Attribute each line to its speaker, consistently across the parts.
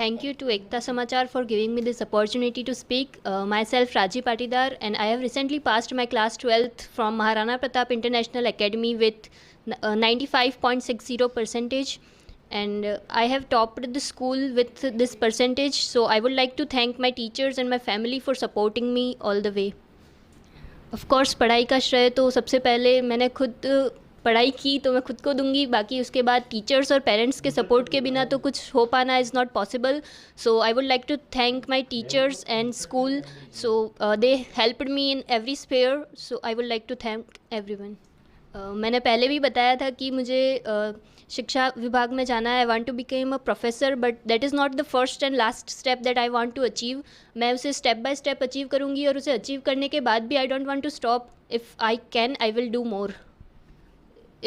Speaker 1: Thank you to Ekta Samachar for giving me this opportunity to speak. Myself Raji Patidar, and I have recently passed my class 12th from Maharana Pratap International Academy with 95.60 percentage, and I have topped the school with this percentage. So I would like to thank my teachers and my family for supporting me all the way. Of course पढ़ाई का श्रेय तो सबसे पहले मैंने खुद पढ़ाई की तो मैं खुद को दूंगी, बाकी उसके बाद टीचर्स और पेरेंट्स के सपोर्ट के बिना तो कुछ हो पाना is not possible. So I would like to thank my teachers and school. So they helped me in every sphere. So I would like to thank everyone. मैंने पहले भी बताया था कि मुझे शिक्षा विभाग में जाना है. I want to become a professor, but that is not the first and last step that I want to achieve. मैं उसे स्टेप बाय स्टेप अचीव करूँगी और उसे अचीव करने के बाद भी I don't want to stop. If I can I will do more.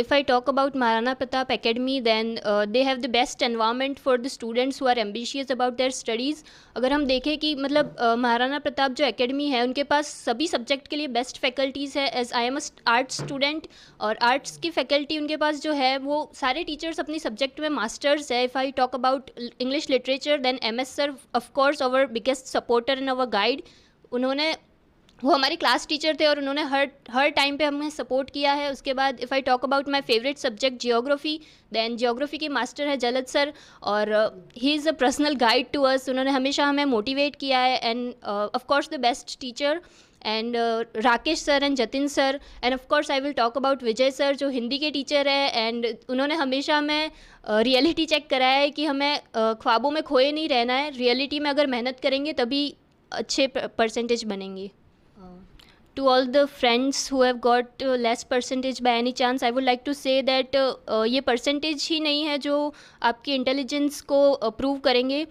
Speaker 1: If I talk about Maharana Pratap Academy, then they have the best environment for the students who are ambitious about their studies. अगर हम देखें कि मतलब महाराणा प्रताप जो academy है उनके पास सभी subject के लिए बेस्ट फैकल्टीज़ है. As I am a arts student, और आर्ट्स की फैकल्टी उनके पास जो है वो सारे टीचर्स अपनी सब्जेक्ट में मास्टर्स है. If I talk about English literature, then MS sir of course our biggest supporter and our guide. वो हमारे क्लास टीचर थे और उन्होंने हर टाइम पे हमें सपोर्ट किया है. उसके बाद if I talk about my favourite subject geography, then geography के मास्टर है जलद सर, और he is a personal guide to us. उन्होंने हमेशा हमें मोटिवेट किया है. And of course the best teacher and Rakesh sir and Jatin sir. And of course I will talk about Vijay sir जो हिंदी के टीचर है. एंड उन्होंने हमेशा हमें रियलिटी चेक कराया है कि हमें ख्वाबों में खोए नहीं रहना है. रियलिटी में अगर मेहनत करेंगे तभी अच्छे परसेंटेज बनेंगे. To all the friends who have got less percentage by any chance, I would like to say that ये percentage ही नहीं है जो आपकी intelligence को prove करेंगे.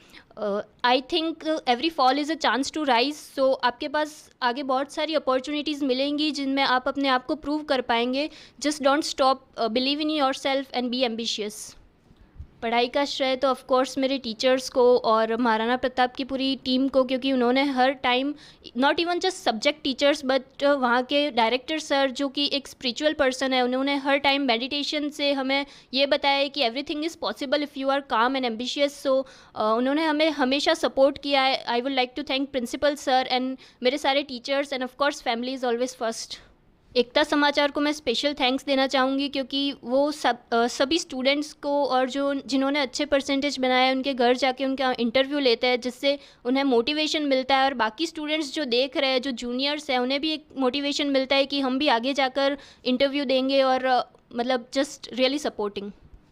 Speaker 1: I think every fall is a chance to rise. So आपके पास आगे बहुत सारी opportunities मिलेंगी जिनमें आप अपने आप को prove कर पाएंगे. Just don't stop, believe in yourself and be ambitious. पढ़ाई का श्रेय तो ऑफ कोर्स मेरे टीचर्स को और महाराणा प्रताप की पूरी टीम को, क्योंकि उन्होंने हर time not even just subject teachers but वहाँ के डायरेक्टर सर जो कि एक स्पिरिचुअल पर्सन है, उन्होंने हर टाइम मेडिटेशन से हमें ये बताया है कि everything is possible if you are calm and ambitious. So उन्होंने हमें हमेशा सपोर्ट किया है. I would like to thank principal sir and मेरे सारे teachers. And of course family is always first. Ekta Samachar को मैं स्पेशल थैंक्स देना चाहूँगी क्योंकि वो सभी स्टूडेंट्स को और जिन्होंने अच्छे परसेंटेज बनाए उनके घर जाके उनका इंटरव्यू लेते हैं, जिससे उन्हें मोटिवेशन मिलता है. और बाकी स्टूडेंट्स जो देख रहे हैं, जो जूनियर्स हैं, उन्हें भी एक मोटिवेशन मिलता है कि हम भी आगे जाकर इंटरव्यू देंगे. और मतलब जस्ट रियली सपोर्टिंग.